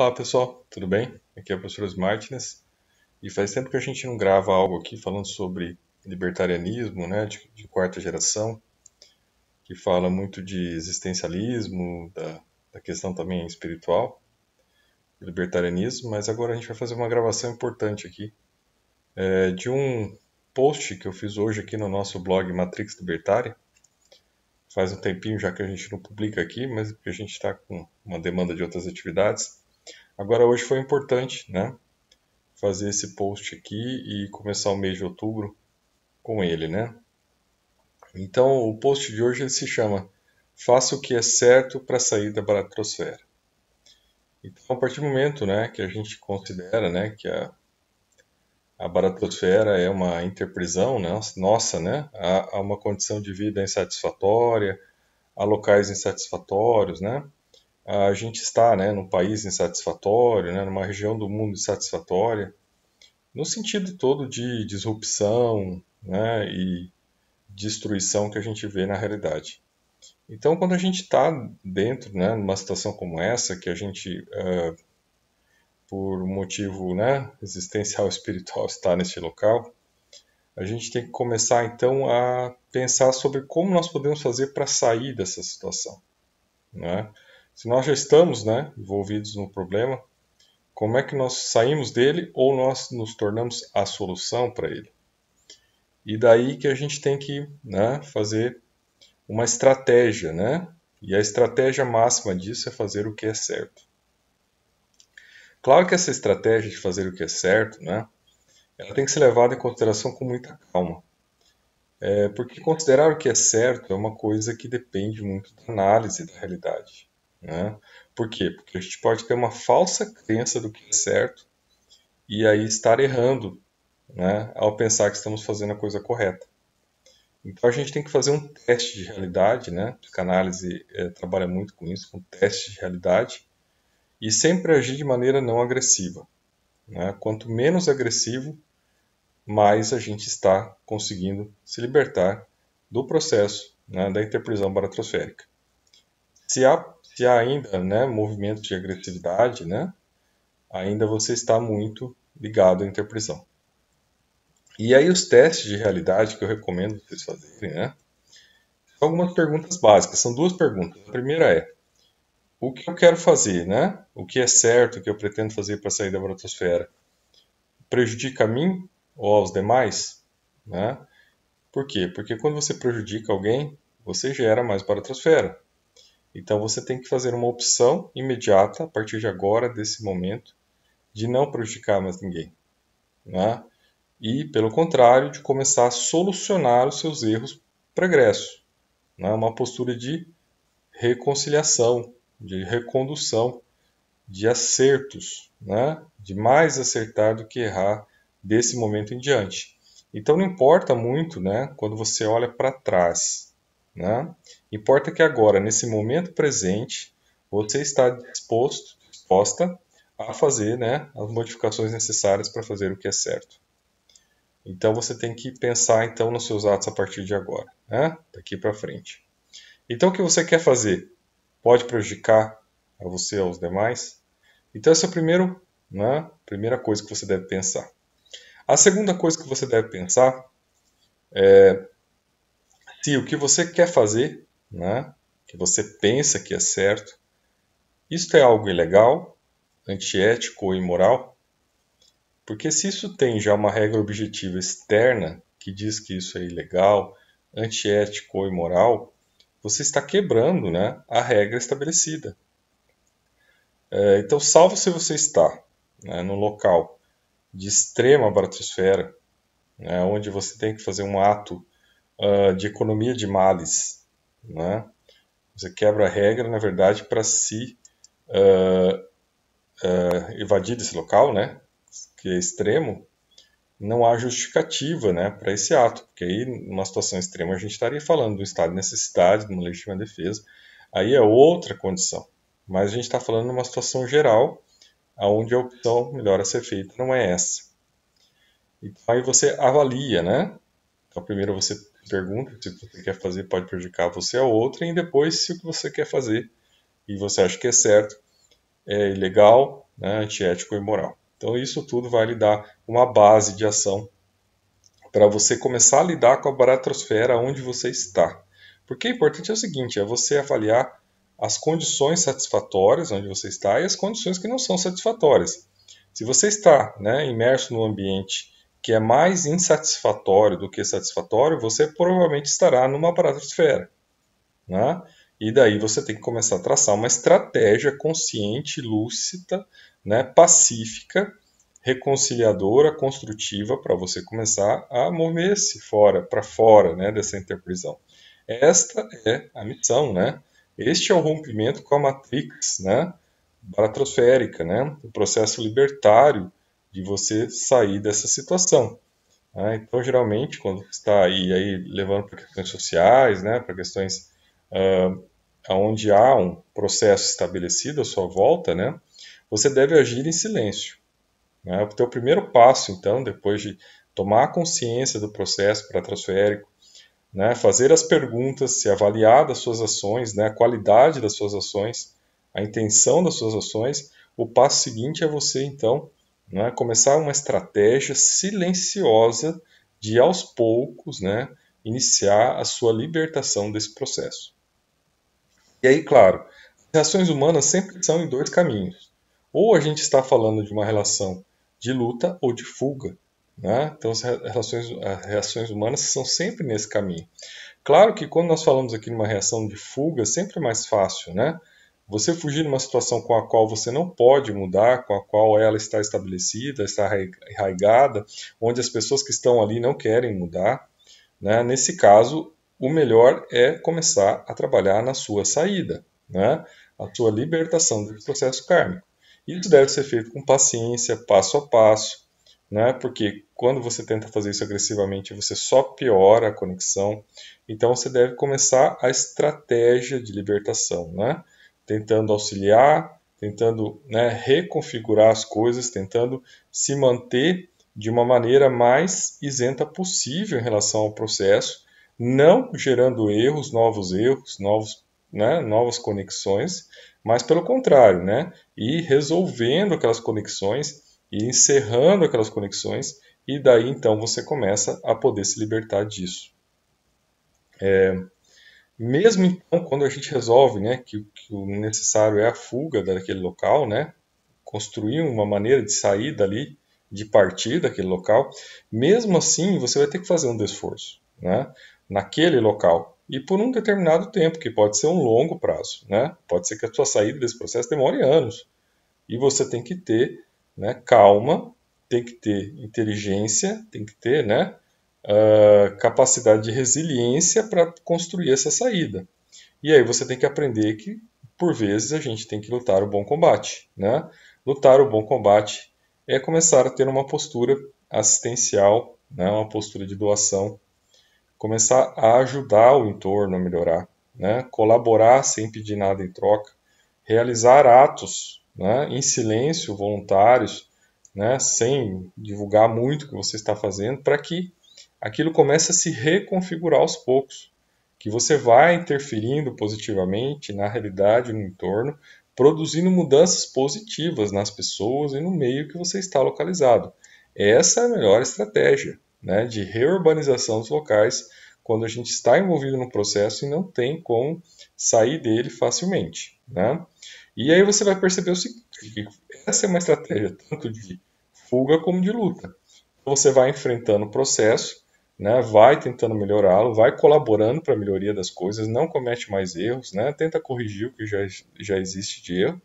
Olá pessoal, tudo bem? Aqui é o professor Martins e faz tempo que a gente não grava algo aqui falando sobre libertarianismo, né, de quarta geração, que fala muito de existencialismo, da questão também espiritual, do libertarianismo, mas agora a gente vai fazer uma gravação importante aqui, de um post que eu fiz hoje aqui no nosso blog Matrix Libertária. Faz um tempinho já que a gente não publica aqui, mas porque a gente está com uma demanda de outras atividades. Agora hoje foi importante, né? Fazer esse post aqui e começar o mês de outubro com ele, né? Então, o post de hoje ele se chama Faça o que é certo para sair da baratrosfera. Então, a partir do momento, né, que a gente considera, né, que a baratrosfera é uma interprisão, né, nossa, né, a uma condição de vida insatisfatória, a locais insatisfatórios, né? A gente está, né, num país insatisfatório, né, numa região do mundo insatisfatória, no sentido todo de disrupção, né, e destruição que a gente vê na realidade. Então, quando a gente está dentro, né, numa situação como essa, que a gente, por um motivo, né, existencial espiritual, está neste local, a gente tem que começar então a pensar sobre como nós podemos fazer para sair dessa situação, né? Se nós já estamos, né, envolvidos no problema, como é que nós saímos dele ou nós nos tornamos a solução para ele? E daí que a gente tem que, né, fazer uma estratégia, né? E a estratégia máxima disso é fazer o que é certo. Claro que essa estratégia de fazer o que é certo, né, ela tem que ser levada em consideração com muita calma. Porque considerar o que é certo é uma coisa que depende muito da análise da realidade, né? Por quê? Porque a gente pode ter uma falsa crença do que é certo e aí estar errando, né, ao pensar que estamos fazendo a coisa correta. Então a gente tem que fazer um teste de realidade, né? A psicanálise trabalha muito com isso, com teste de realidade, e sempre agir de maneira não agressiva, né? Quanto menos agressivo, mais a gente está conseguindo se libertar do processo, né, da interprisão baratrosférica. Se há ainda, né, movimento de agressividade, né, ainda você está muito ligado à interprisão. E aí os testes de realidade que eu recomendo vocês fazerem, né, são algumas perguntas básicas. São duas perguntas. A primeira é: o que eu quero fazer, né? O que é certo, o que eu pretendo fazer para sair da bratosfera, prejudica a mim ou aos demais, né? Por quê? Porque quando você prejudica alguém, você gera mais baratrosfera. Então você tem que fazer uma opção imediata, a partir de agora, desse momento, de não prejudicar mais ninguém, né? E, pelo contrário, de começar a solucionar os seus erros pregressos, né? Uma postura de reconciliação, de recondução, de acertos, né? De mais acertar do que errar desse momento em diante. Então não importa muito, né, quando você olha para trás, né? Importa que agora, nesse momento presente, você está disposta a fazer, né, as modificações necessárias para fazer o que é certo. Então você tem que pensar então nos seus atos a partir de agora, né? Daqui para frente. Então o que você quer fazer pode prejudicar a você ou aos demais? Então essa é a primeira coisa que você deve pensar. A segunda coisa que você deve pensar é se o que você quer fazer, né, que você pensa que é certo, isto é algo ilegal, antiético ou imoral? Porque se isso tem já uma regra objetiva externa que diz que isso é ilegal, antiético ou imoral, você está quebrando, né, a regra estabelecida. Então, salvo se você está, né, num local de extrema baratrosfera, né, onde você tem que fazer um ato de economia de males, né? Você quebra a regra, na verdade, para se evadir desse local, né, que é extremo. Não há justificativa, né, para esse ato, porque aí, numa situação extrema, a gente estaria falando do estado de necessidade, de uma legítima defesa, aí é outra condição. Mas a gente está falando de uma situação geral, onde a opção melhor a ser feita não é essa. Então aí você avalia, né? Então primeiro você pergunta se o que você quer fazer pode prejudicar você ou outra, e depois se o que você quer fazer e você acha que é certo, é ilegal, né, antiético e imoral. Então isso tudo vai lhe dar uma base de ação para você começar a lidar com a baratrosfera onde você está. Porque o importante é o seguinte, é você avaliar as condições satisfatórias onde você está e as condições que não são satisfatórias. Se você está, né, imerso num ambiente que é mais insatisfatório do que satisfatório, você provavelmente estará numa baratrosfera, né? E daí você tem que começar a traçar uma estratégia consciente, lúcida, né, pacífica, reconciliadora, construtiva, para você começar a mover-se para fora, né, dessa interprisão. Esta é a missão, né? Este é o rompimento com a matrix, né, baratrosférica, né, o processo libertário de você sair dessa situação. Né? Então, geralmente, quando você está aí levando para questões sociais, né, para questões onde há um processo estabelecido à sua volta, né, você deve agir em silêncio. Né? O teu primeiro passo, então, depois de tomar consciência do processo paratrosférico, né, fazer as perguntas, se avaliar das suas ações, né, a qualidade das suas ações, a intenção das suas ações, o passo seguinte é você, então, né, começar uma estratégia silenciosa de, aos poucos, né, iniciar a sua libertação desse processo. E aí, claro, as reações humanas sempre são em dois caminhos. Ou a gente está falando de uma relação de luta ou de fuga. Né? Então, as reações humanas são sempre nesse caminho. Claro que quando nós falamos aqui de uma reação de fuga, sempre é mais fácil, né? Você fugir de uma situação com a qual você não pode mudar, com a qual ela está estabelecida, está arraigada, onde as pessoas que estão ali não querem mudar, né? Nesse caso, o melhor é começar a trabalhar na sua saída, né? A sua libertação desse processo kármico. Isso deve ser feito com paciência, passo a passo, né? Porque quando você tenta fazer isso agressivamente, você só piora a conexão. Então você deve começar a estratégia de libertação, né? Tentando auxiliar, tentando, né, reconfigurar as coisas, tentando se manter de uma maneira mais isenta possível em relação ao processo, não gerando erros, né, novas conexões, mas pelo contrário, né, e resolvendo aquelas conexões e encerrando aquelas conexões, e daí então você começa a poder se libertar disso. Mesmo então, quando a gente resolve, né, que o necessário é a fuga daquele local, né, construir uma maneira de sair dali, de partir daquele local, mesmo assim você vai ter que fazer um esforço, né, naquele local e por um determinado tempo, que pode ser um longo prazo, né, pode ser que a sua saída desse processo demore anos e você tem que ter, né, calma, tem que ter inteligência, tem que ter, né, capacidade de resiliência para construir essa saída. E aí você tem que aprender que, por vezes, a gente tem que lutar o bom combate. Né? Lutar o bom combate é começar a ter uma postura assistencial, né? Uma postura de doação, começar a ajudar o entorno a melhorar, né? Colaborar sem pedir nada em troca, realizar atos, né, em silêncio, voluntários, né, sem divulgar muito o que você está fazendo, para que aquilo comece a se reconfigurar aos poucos, que você vai interferindo positivamente na realidade, no entorno, produzindo mudanças positivas nas pessoas e no meio que você está localizado. Essa é a melhor estratégia, né, de reurbanização dos locais, quando a gente está envolvido no processo e não tem como sair dele facilmente. Né? E aí você vai perceber o seguinte, que essa é uma estratégia tanto de fuga como de luta. Então você vai enfrentando o processo, né, vai tentando melhorá-lo, vai colaborando para a melhoria das coisas, não comete mais erros, né, tenta corrigir o que já existe de erro.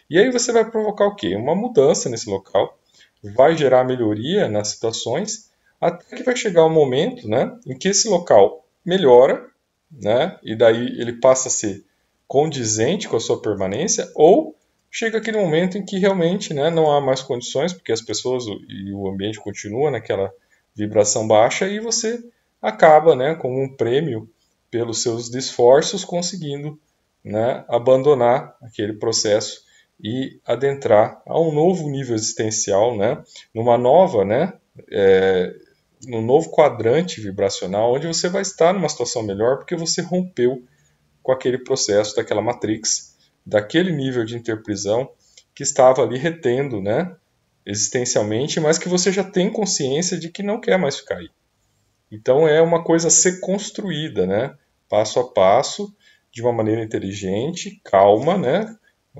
E aí você vai provocar o quê? Uma mudança nesse local, vai gerar melhoria nas situações, até que vai chegar um momento, né, em que esse local melhora, né, e daí ele passa a ser condizente com a sua permanência, ou chega aquele momento em que realmente, né, não há mais condições, porque as pessoas e o ambiente continua naquela vibração baixa e você acaba, né, com um prêmio pelos seus esforços conseguindo, né, abandonar aquele processo e adentrar a um novo nível existencial, né, numa nova, né, num novo quadrante vibracional, onde você vai estar numa situação melhor porque você rompeu com aquele processo daquela matrix, daquele nível de interprisão que estava ali retendo, né, existencialmente, mas que você já tem consciência de que não quer mais ficar aí. Então é uma coisa a ser construída, né, passo a passo, de uma maneira inteligente, calma, né,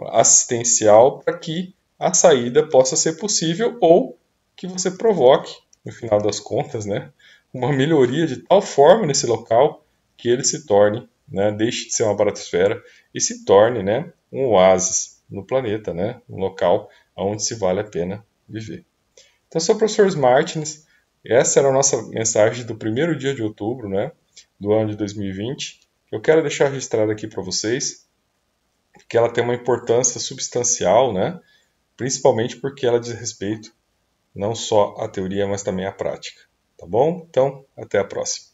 assistencial, para que a saída possa ser possível ou que você provoque, no final das contas, né, uma melhoria de tal forma nesse local que ele se torne, né, deixe de ser uma baratosfera e se torne, né, um oásis no planeta, né, um local onde se vale a pena viver. Então, sou o professor Martins. Essa era a nossa mensagem do primeiro dia de outubro, né, do ano de 2020. Eu quero deixar registrado aqui para vocês que ela tem uma importância substancial, né, principalmente porque ela diz respeito não só à teoria, mas também à prática. Tá bom? Então, até a próxima.